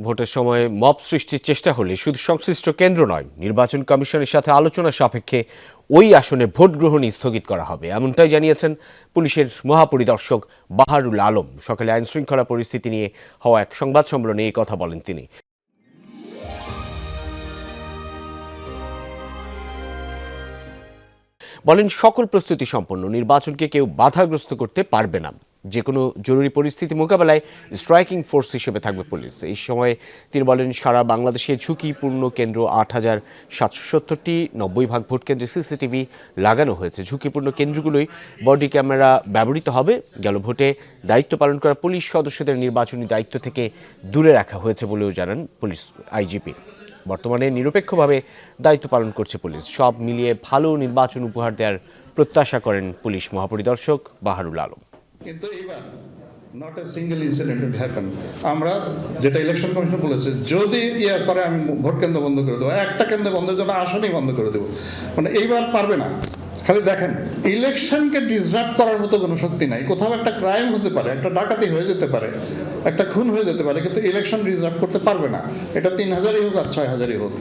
ভোটের সময় মব সৃষ্টির চেষ্টা হলে শুধু সংশ্লিষ্ট কেন্দ্র নয়, নির্বাচন কমিশনের সাথে আলোচনা সাপেক্ষে ওই আসনে ভোট গ্রহণ স্থগিত করা হবে, এমনটাই জানিয়েছেন পুলিশের মহাপরিদর্শক বাহারুল আলম। সকালে আইন শৃঙ্খলা পরিস্থিতি নিয়ে হওয়া এক সংবাদ সম্মেলনে এই কথা বলেন তিনি। বলেন, সকল প্রস্তুতি সম্পন্ন, নির্বাচনকে কেউ বাধাগ্রস্ত করতে পারবে না। যে কোনো জরুরি পরিস্থিতি মোকাবেলায় স্ট্রাইকিং ফোর্স হিসেবে থাকবে পুলিশ। এই সময় তিনি বলেন, সারা বাংলাদেশে ঝুঁকিপূর্ণ কেন্দ্র ৮,৭৭০টি, ৯০% ভোট কেন্দ্রে সিসিটিভি লাগানো হয়েছে। ঝুঁকিপূর্ণ কেন্দ্রগুলোই বডি ক্যামেরা ব্যবহৃত হবে। গেল ভোটে দায়িত্ব পালন করা পুলিশ সদস্যদের নির্বাচনী দায়িত্ব থেকে দূরে রাখা হয়েছে বলেও জানান পুলিশ আইজিপি। বর্তমানে নিরপেক্ষভাবে দায়িত্ব পালন করছে পুলিশ। সব মিলিয়ে ভালো নির্বাচন উপহার দেওয়ার প্রত্যাশা করেন পুলিশ মহাপরিদর্শক বাহারুল আলম। কিন্তু এবার not a single incident will happen. আমরা যেটা ইলেকশন কমিশন বলেছে, যদি করে আমি ভোট কেন্দ্র বন্ধ করে দেবো, একটা কেন্দ্র বন্ধের জন্য আসনই বন্ধ করে দেবো। মানে এইবার পারবে না। খালি দেখেন, ইলেকশনকে ডিসরাপ্ট করার মতো কোনো শক্তি নাই। কোথাও একটা ক্রাইম হতে পারে, একটা ডাকাতি হয়ে যেতে পারে, একটা খুন হয়ে যেতে পারে, কিন্তু ইলেকশন ডিসরাপ্ট করতে পারবে না। এটা ৩,০০০ই হোক আর ৬,০০০ই হোক।